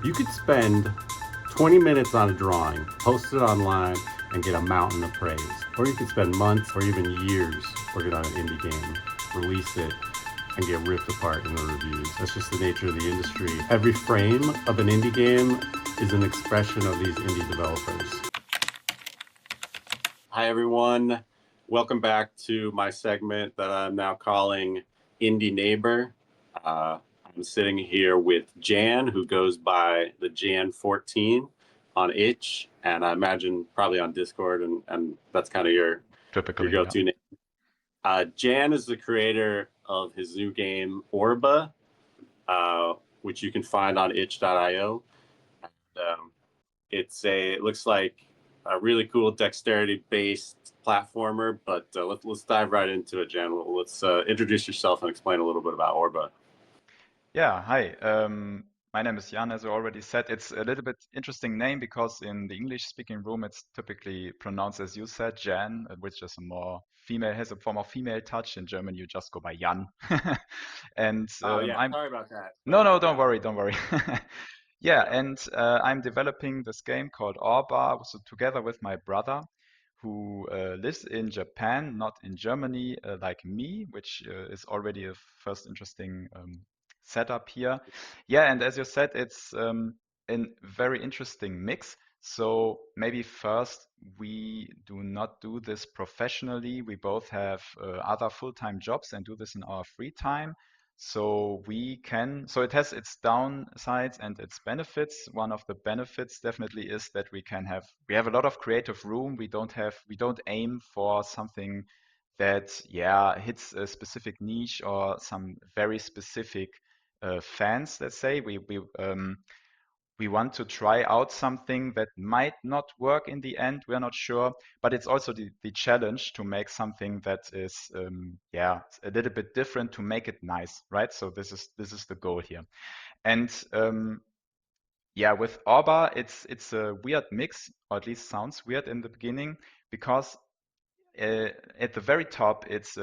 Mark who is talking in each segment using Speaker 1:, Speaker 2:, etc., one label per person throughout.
Speaker 1: You could spend 20 minutes on a drawing, post it online, and get a mountain of praise. Or you could spend months or even years working on an indie game, release it, and get ripped apart in the reviews. That's just the nature of the industry. Every frame of an indie game is an expression of these indie developers. Hi, everyone. Welcome back to my segment that I'm now calling Indie Neighbor. I'm sitting here with Jan, who goes by TheJan14 on itch, and I imagine probably on Discord, and that's kind of your
Speaker 2: Typically, yeah.
Speaker 1: go-to name. Jan is the creator of his new game Orba, which you can find on itch.io. And, it looks like a really cool dexterity-based platformer, but let's dive right into it, Jan. Let's introduce yourself and explain a little bit about Orba.
Speaker 2: Yeah, hi. My name is Jan, as you already said. It's a little bit interesting name because in the English-speaking room, it's typically pronounced as you said, Jan, which is a more female, has a form of female touch. In German, you just go by Jan. And
Speaker 1: Oh yeah,
Speaker 2: I'm
Speaker 1: sorry about that,
Speaker 2: no,
Speaker 1: but
Speaker 2: no, don't
Speaker 1: yeah,
Speaker 2: worry, don't worry. Yeah,
Speaker 1: yeah.
Speaker 2: and I'm developing this game called Orba, so together with my brother, who lives in Japan, not in Germany, like me, which is already a first interesting setup here. Yeah, and as you said, it's a very interesting mix. So maybe first, we do not do this professionally. We both have other full-time jobs and do this in our free time. So it has its downsides and its benefits. One of the benefits definitely is that we have a lot of creative room. We don't aim for something that, yeah, hits a specific niche or some very specific fans, let's say. We want to try out something that might not work in the end. We're not sure, but it's also the challenge to make something that is, yeah, a little bit different to make it nice, right? So this is the goal here. And yeah, with Orba, it's a weird mix, or at least sounds weird in the beginning, because uh, at the very top, it's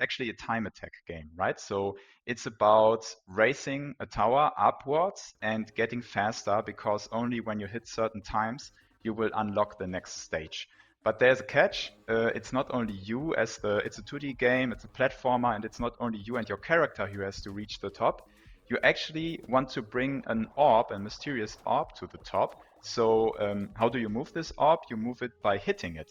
Speaker 2: actually a time attack game, right? So it's about racing a tower upwards and getting faster because only when you hit certain times you will unlock the next stage. But there's a catch. It's not only you it's a 2D game, it's a platformer, and it's not only you and your character who has to reach the top. You actually want to bring an orb, a mysterious orb, to the top. So how do you move this orb? You move it by hitting it.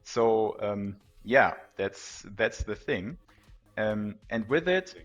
Speaker 2: So yeah, that's the thing. And with it,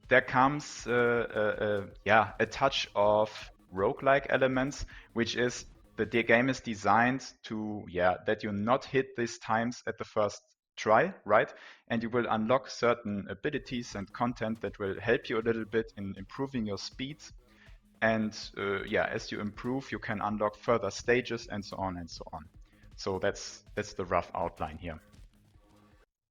Speaker 2: there comes yeah, a touch of roguelike elements, which is the game is designed to, yeah, that you not hit these times at the first try, right? And you will unlock certain abilities and content that will help you a little bit in improving your speeds. And yeah, as you improve, you can unlock further stages and so on and so on. So that's the rough outline here.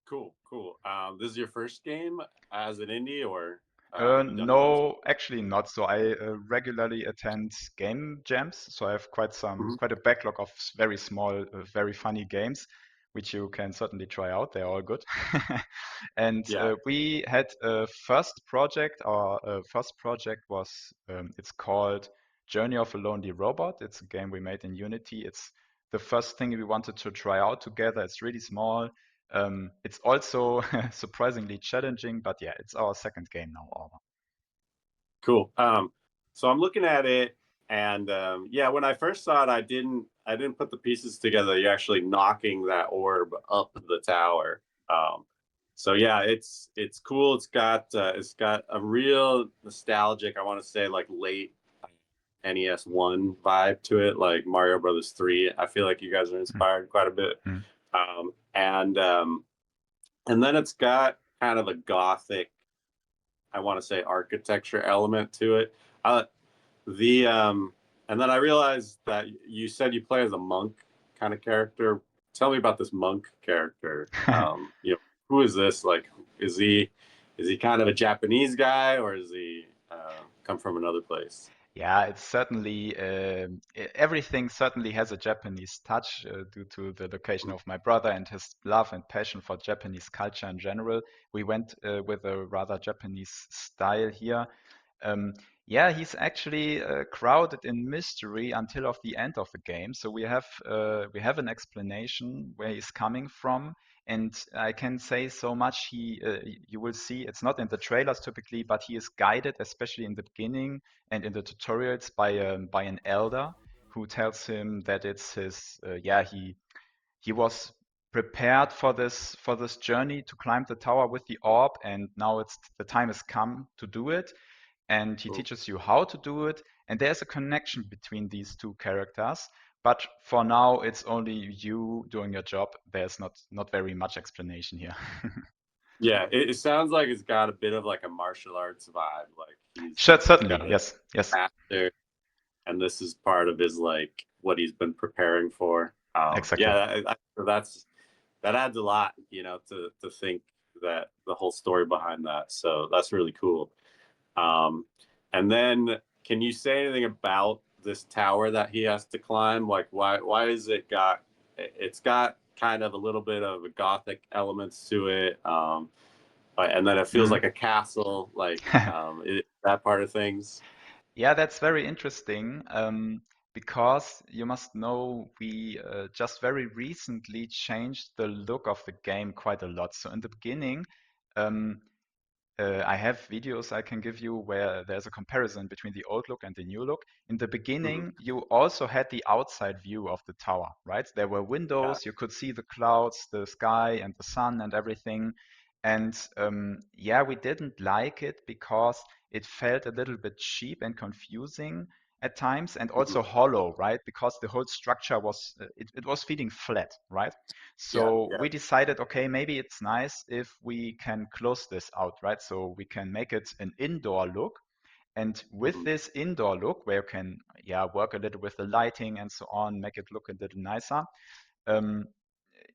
Speaker 1: Cool, cool. This is your first game as an indie, or have you done others?
Speaker 2: No, actually not. So I regularly attend game jams. So I have
Speaker 1: Mhm.
Speaker 2: quite a backlog of very small, very funny games, which you can certainly try out. They're all good. And
Speaker 1: Yeah.
Speaker 2: we had a first project. Our first project was it's called Journey of a Lonely Robot. It's a game we made in Unity. It's the first thing we wanted to try out together. It's really small. It's also surprisingly challenging, but yeah, it's our second game now, Orba.
Speaker 1: Cool. So I'm looking at it, and yeah, when I first saw it, I didn't put the pieces together. You're actually knocking that orb up the tower. Um, so yeah, it's cool. It's got a real nostalgic, I want to say, like late NES one vibe to it, like Mario Brothers 3. I feel like you guys are
Speaker 2: Mm,
Speaker 1: inspired quite a bit.
Speaker 2: mm.
Speaker 1: Um, and um, and then it's got kind of a gothic, I want to say, architecture element to it. Uh, the And then I realized that you said you play as a monk kind of character. Tell me about this monk character. Who is this? Like, is he is he kind of a Japanese guy, or is he come from another place?
Speaker 2: Yeah, it's certainly everything certainly has a Japanese touch due to the location of my brother and his love and passion for Japanese culture in general. We went with a rather Japanese style here. Um, yeah, he's actually crowded in mystery until of the end of the game. So we have an explanation where he's coming from, and I can say so much. You will see it's not in the trailers typically, but he is guided, especially in the beginning and in the tutorials, by an elder who tells him that it's his. He was prepared for this journey to climb the tower with the orb, and now it's the time has come to do it, and he
Speaker 1: Cool.
Speaker 2: teaches you how to do it, and there's a connection between these two characters. But for now, it's only you doing your job. There's not very much explanation here.
Speaker 1: Yeah, it sounds like it's got a bit of like a martial arts vibe. Like he's
Speaker 2: Certainly,
Speaker 1: got a
Speaker 2: yes, yes,
Speaker 1: master, and this is part of his like what he's been preparing for.
Speaker 2: exactly.
Speaker 1: Yeah, that adds a lot, to think that the whole story behind that. So that's really cool. Um, and then, can you say anything about this tower that he has to climb? Like, why is it got? It's got kind of a little bit of a gothic elements to it, and then it feels
Speaker 2: Mhm.
Speaker 1: like a castle. Like, that part of things.
Speaker 2: Yeah, that's very interesting, because you must know we just very recently changed the look of the game quite a lot. So in the beginning, um, I have videos I can give you where there's a comparison between the old look and the new look. In the
Speaker 1: Mm-hmm.
Speaker 2: beginning, you also had the outside view of the tower, right? There were
Speaker 1: Yeah.
Speaker 2: windows, you could see the clouds, the sky, and the sun and everything. And yeah, we didn't like it because it felt a little bit cheap and confusing at times, and
Speaker 1: Mm-hmm.
Speaker 2: also hollow, right? Because the whole structure was it was feeling flat, right?
Speaker 1: Yeah.
Speaker 2: So
Speaker 1: Yeah.
Speaker 2: we decided, okay, maybe it's nice if we can close this out, right? So we can make it an indoor look. And with
Speaker 1: Mm-hmm.
Speaker 2: this indoor look, where you can, yeah, work a little with the lighting and so on, make it look a little nicer. Um,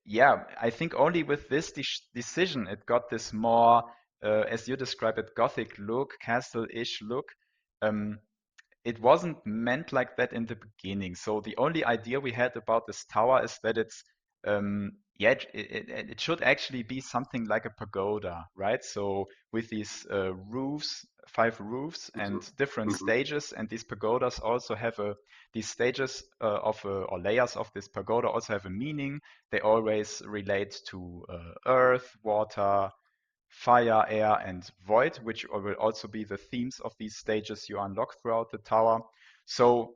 Speaker 2: yeah, I think only with this decision, it got this more, as you describe it, gothic look, castle-ish look. Um, it wasn't meant like that in the beginning. So the only idea we had about this tower is that it's yeah, it should actually be something like a pagoda, right? So with these roofs, 5 roofs and different
Speaker 1: Mm-hmm.
Speaker 2: stages, and these pagodas also have these stages or layers of this pagoda also have a meaning. They always relate to earth, water, fire, air, and void, which will also be the themes of these stages you unlock throughout the tower. So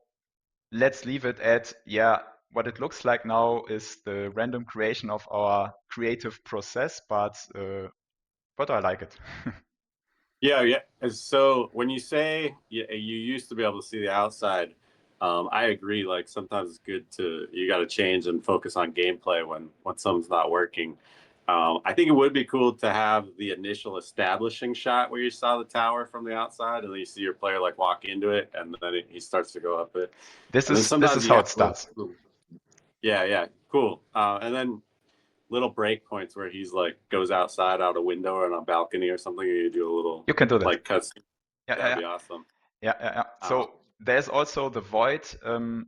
Speaker 2: let's leave it at, yeah, what it looks like now is the random creation of our creative process, but I like it.
Speaker 1: Yeah, yeah. And so when you say you used to be able to see the outside, I agree. Like sometimes it's good to you got to change and focus on gameplay when something's not working. I think it would be cool to have the initial establishing shot where you saw the tower from the outside, and then you see your player like walk into it, and then he starts to go up it,
Speaker 2: This
Speaker 1: and then
Speaker 2: is this
Speaker 1: sometimes
Speaker 2: is
Speaker 1: you
Speaker 2: how
Speaker 1: have
Speaker 2: it
Speaker 1: little,
Speaker 2: starts.
Speaker 1: yeah, yeah, cool. And then little break points where he's like goes outside out a window or on a balcony or something, and you do a little
Speaker 2: You can do that.
Speaker 1: like cuts.
Speaker 2: Yeah, yeah,
Speaker 1: That'd
Speaker 2: yeah.
Speaker 1: be awesome.
Speaker 2: Yeah, yeah, yeah.
Speaker 1: Um,
Speaker 2: So there's also the void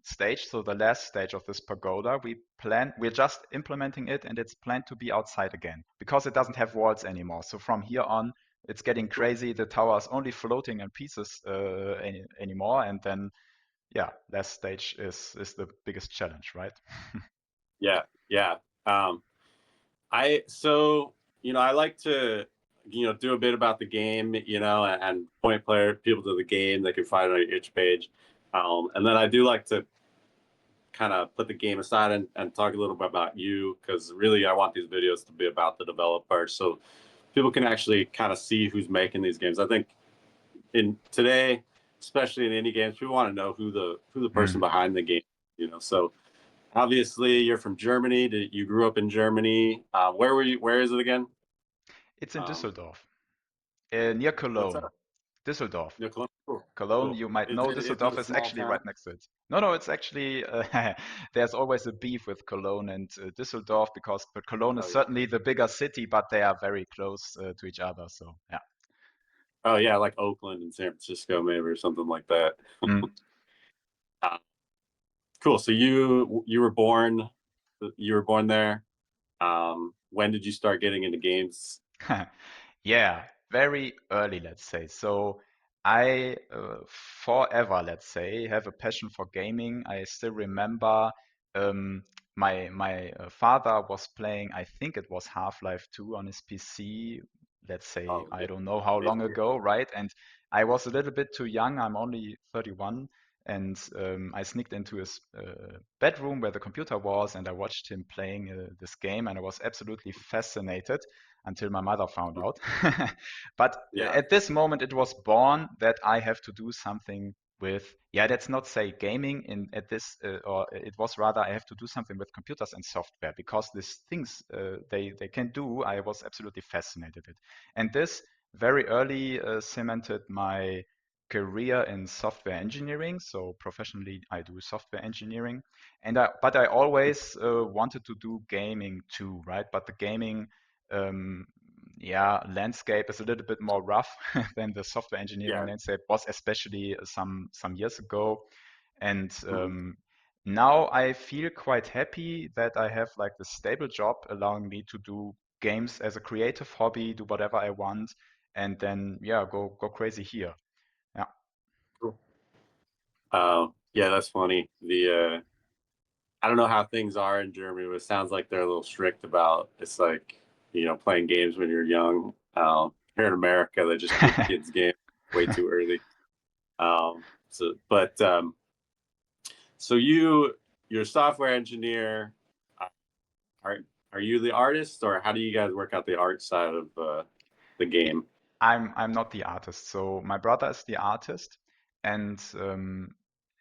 Speaker 2: stage, so the last stage of this pagoda. We're just implementing it, and it's planned to be outside again because it doesn't have walls anymore. So from here on, it's getting crazy. The tower is only floating in pieces anymore, and then yeah, last stage is the biggest challenge, right?
Speaker 1: yeah, yeah. Um, I so I like to do a bit about the game, and point player people to the game. They can find it on your itch page, and then I do like to kind of put the game aside and talk a little bit about you because really I want these videos to be about the developer, so people can actually kind of see who's making these games. I think in today, especially in indie games, people want to know who the person
Speaker 2: Hmm.
Speaker 1: behind the game. So obviously, you're from Germany. You grew up in Germany. Where were you? Where is it again?
Speaker 2: It's in
Speaker 1: Um,
Speaker 2: Düsseldorf, near
Speaker 1: what's
Speaker 2: Cologne.
Speaker 1: that?
Speaker 2: Düsseldorf.
Speaker 1: No, Cologne. Cool.
Speaker 2: Cologne,
Speaker 1: Cool.
Speaker 2: you might
Speaker 1: Is
Speaker 2: know
Speaker 1: it is it
Speaker 2: Düsseldorf
Speaker 1: a
Speaker 2: is
Speaker 1: small
Speaker 2: actually
Speaker 1: town?
Speaker 2: right next to it. No, no, it's actually there's always a beef with Cologne and Düsseldorf because but Cologne is
Speaker 1: Oh yeah.
Speaker 2: certainly the bigger city, but they are very close to each other. So yeah.
Speaker 1: Oh yeah, like Oakland and San Francisco, maybe or something like that.
Speaker 2: Mm.
Speaker 1: Uh, cool. So you were born there. When did you start getting into games?
Speaker 2: Yeah, very early, let's say. So I forever, let's say, have a passion for gaming. I still remember um, my father was playing, I think it was Half-Life 2 on his PC, let's say,
Speaker 1: Oh
Speaker 2: I
Speaker 1: yeah,
Speaker 2: don't know how
Speaker 1: me
Speaker 2: long
Speaker 1: too.
Speaker 2: ago, right? And I was a little bit too young. I'm only 31. And I sneaked into his bedroom where the computer was, and I watched him playing this game, and I was absolutely fascinated until my mother found out. But
Speaker 1: Yeah,
Speaker 2: at this moment, it was born that I have to do something with, yeah, let's not say gaming in at this, or it was rather I have to do something with computers and software because these things they can do. I was absolutely fascinated with, and this very early cemented my career in software engineering. So professionally, I do software engineering, and but I always wanted to do gaming too, right? But the gaming um, yeah, landscape is a little bit more rough than the software engineering
Speaker 1: yeah.
Speaker 2: landscape was, especially some years ago. And
Speaker 1: Mhm.
Speaker 2: now I feel quite happy that I have like this stable job allowing me to do games as a creative hobby, do whatever I want, and then yeah, go crazy here. Yeah.
Speaker 1: Cool. Yeah, that's funny. I don't know how things are in Germany, but it sounds like they're a little strict about it's like, playing games when you're young. Here in America, they just give kids games way too early. So you're a software engineer. Uh, Are are you the artist, or how do you guys work out the art side of the
Speaker 2: Yeah,
Speaker 1: game?
Speaker 2: I'm not the artist, so my brother is the artist, and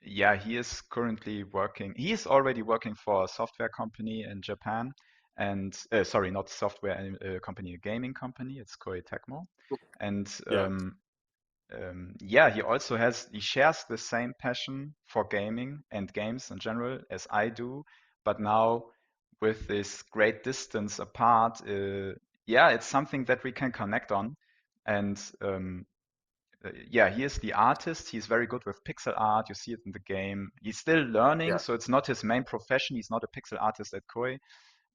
Speaker 2: yeah, he is currently working. He is already working for a software company in Japan, and sorry, not software company, a gaming company. It's Koei Tecmo, and
Speaker 1: Yeah,
Speaker 2: yeah, he shares the same passion for gaming and games in general as I do, but now with this great distance apart, yeah, it's something that we can connect on. And yeah, he is the artist. He's very good with pixel art. You see it in the game. He's still learning,
Speaker 1: yeah.
Speaker 2: so it's not his main profession. He's not a pixel artist at Koei.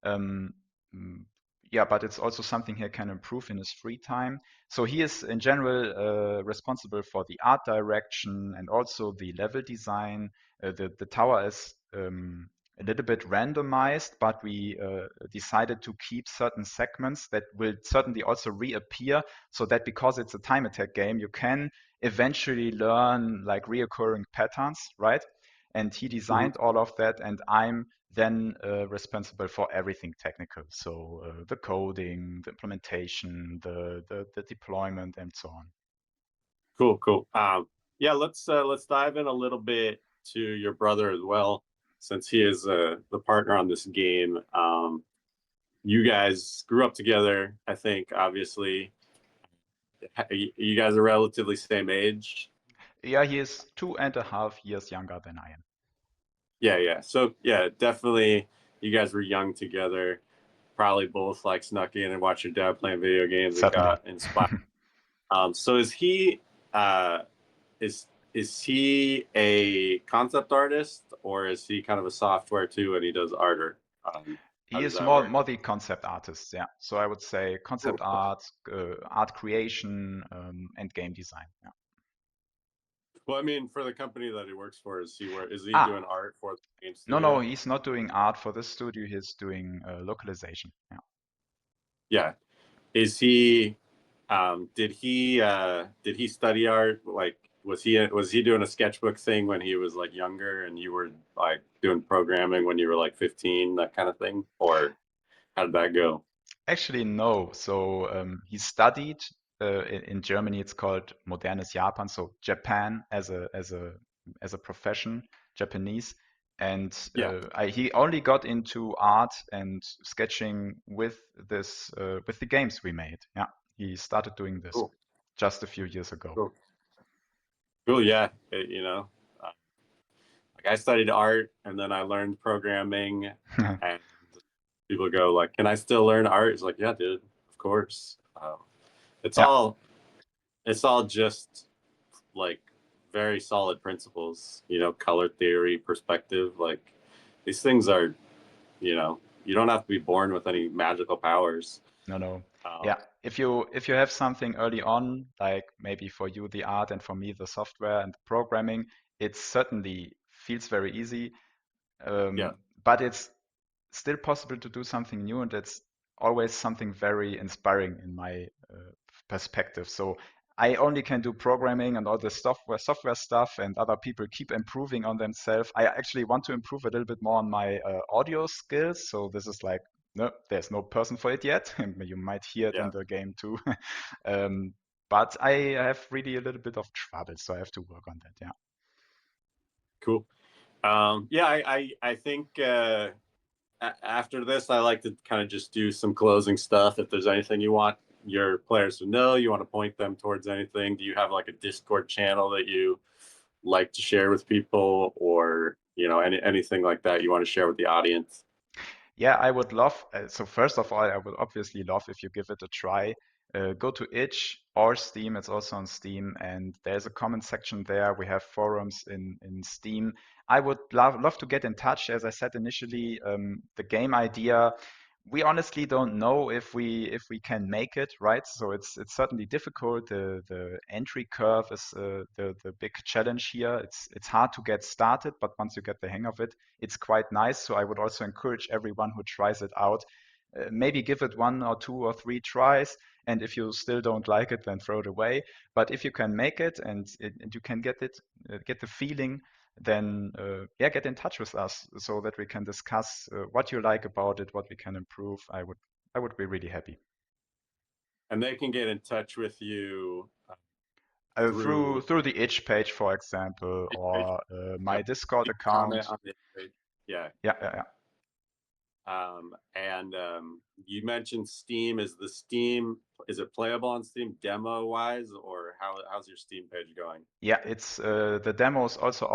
Speaker 2: Um, mm, yeah, but it's also something he can improve in his free time. So he is in general responsible for the art direction and also the level design. The tower is a little bit randomized, but we decided to keep certain segments that will certainly also reappear, so that because it's a time attack game, you can eventually learn like reoccurring patterns, right? And he
Speaker 1: Mhm.
Speaker 2: designed all of that, and I'm then responsible for everything technical. So the coding, the implementation, the deployment, and so on.
Speaker 1: Cool, cool. Yeah, let's dive in a little bit to your brother as well, since he is the partner on this game. You guys grew up together, I think. Obviously, you guys are relatively same age.
Speaker 2: Yeah, he is 2.5 years younger than I am.
Speaker 1: Yeah, yeah. So yeah, definitely, you guys were young together. Probably both like snuck in and watched your dad playing video games and
Speaker 2: Certainly.
Speaker 1: got inspired. So uh is he a concept artist, or is he kind of a software too and he does art, or how
Speaker 2: He
Speaker 1: does
Speaker 2: is
Speaker 1: that work?
Speaker 2: more the concept artist, yeah. So I would say concept art, art creation, and game design. Yeah.
Speaker 1: Well, I mean, for the company that he works for, is he doing
Speaker 2: Ah,
Speaker 1: art for the game
Speaker 2: no,
Speaker 1: studio?
Speaker 2: he's not doing art for this studio. He's doing localization. Yeah.
Speaker 1: Yeah. Is he did he study art? Like, was he doing a sketchbook thing when he was like younger, and you were like doing programming when you were like 15, that kind of thing? Or how did that go?
Speaker 2: Actually, no. So he studied in Germany. It's called Modernes Japan, so Japan as a profession, Japanese. And
Speaker 1: Yeah.
Speaker 2: he only got into art and sketching with with the games we made. Yeah, he started doing this
Speaker 1: Cool.
Speaker 2: just a few years ago.
Speaker 1: Cool. Cool. Yeah. Uh, like I studied art and then I learned programming, and people go like, "Can I still learn art?" It's like, "Yeah, dude, of course." It's
Speaker 2: Yeah,
Speaker 1: all it's all just like very solid principles, color theory, perspective. Like these things are, you don't have to be born with any magical powers.
Speaker 2: No, no.
Speaker 1: Um,
Speaker 2: Yeah, if you have something early on, like maybe for you the art and for me the software and the programming, it certainly feels very easy.
Speaker 1: yeah,
Speaker 2: But it's still possible to do something new, and it's always something very inspiring in my perspective. So I only can do programming and all the software stuff, and other people keep improving on themselves. I actually want to improve a little bit more on my audio skills. So this is like, no, there's no person for it yet. You might hear it
Speaker 1: yeah,
Speaker 2: in the game too. um, but I have really a little bit of trouble, so I have to work on that. Yeah.
Speaker 1: cool. Yeah, I think after this, I like to kind of just do some closing stuff. If there's anything you want your players to know, you want to point them towards anything. Do you have like a Discord channel that you like to share with people, or anything like that you want to share with the audience?
Speaker 2: Yeah, I would love. So first of all, I would obviously love if you give it a try. Go to itch or Steam. It's also on Steam, and there's a comment section there. We have forums in Steam. I would love to get in touch. As I said initially, the game idea, we honestly don't know if we can make it, right? So it's certainly difficult. The entry curve is the big challenge here. It's hard to get started, but once you get the hang of it, it's quite nice. So I would also encourage everyone who tries it out, maybe give it one or two or three tries. And if you still don't like it, then throw it away. But if you can make it and you can get the feeling, then yeah, get in touch with us so that we can discuss what you like about it, what we can improve. I would be really happy.
Speaker 1: And they can get in touch with you
Speaker 2: Through
Speaker 1: through
Speaker 2: through the itch page, for example,
Speaker 1: the page.
Speaker 2: or
Speaker 1: Yep.
Speaker 2: my Discord
Speaker 1: You can comment
Speaker 2: account.
Speaker 1: on the page. Yeah.
Speaker 2: Yeah, yeah, yeah.
Speaker 1: And you mentioned Steam. Is it playable on Steam demo wise, or how's your Steam page going?
Speaker 2: Yeah, it's the demo is also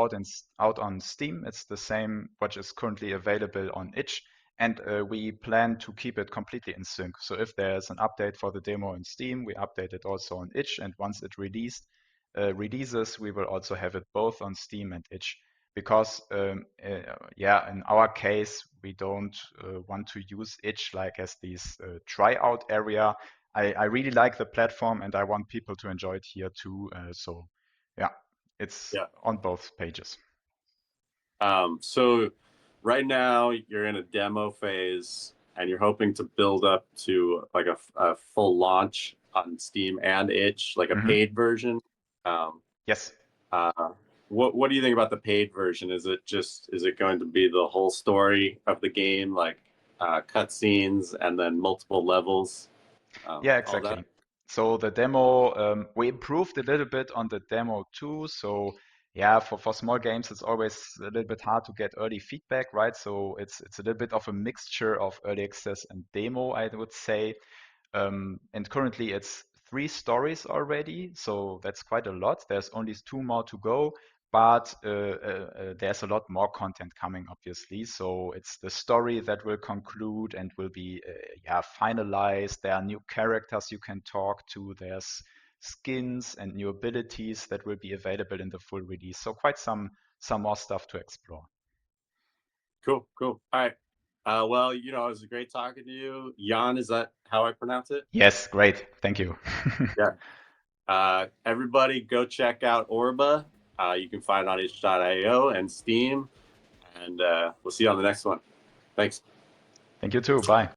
Speaker 2: out on Steam. It's the same which is currently available on itch, and we plan to keep it completely in sync. So if there's an update for the demo in Steam, we update it also on itch, and once it releases, we will also have it both on Steam and itch. Because yeah, in our case, we don't want to use itch like as this tryout area. I really like the platform, and I want people to enjoy it here too. So yeah, it's
Speaker 1: Yeah.
Speaker 2: on both pages.
Speaker 1: So right now you're in a demo phase, and you're hoping to build up to like a full launch on Steam and itch, like a
Speaker 2: Hmm.
Speaker 1: paid version. Um,
Speaker 2: Yes.
Speaker 1: uh, what do you think about the paid version? Is it going to be the whole story of the game, like cutscenes and then multiple levels,
Speaker 2: Yeah,
Speaker 1: all that?
Speaker 2: exactly. So the demo, we improved a little bit on the demo too. So yeah, for small games, it's always a little bit hard to get early feedback, right? So it's a little bit of a mixture of early access and demo, I would say. And currently it's three stories already, so that's quite a lot. There's only two more to go, but there's a lot more content coming, obviously. So it's the story that will conclude and will be yeah, finalized. There are new characters you can talk to. There's skins and new abilities that will be available in the full release. So quite some more stuff to explore.
Speaker 1: Cool, cool. All right. Well, it was great talking to you. Jan, is that how I pronounce it?
Speaker 2: Yes, great. Thank you.
Speaker 1: Yeah. Everybody go check out Orba. You can find it on itch.io and Steam. And we'll see you on the next one. Thanks.
Speaker 2: Thank you too. Bye.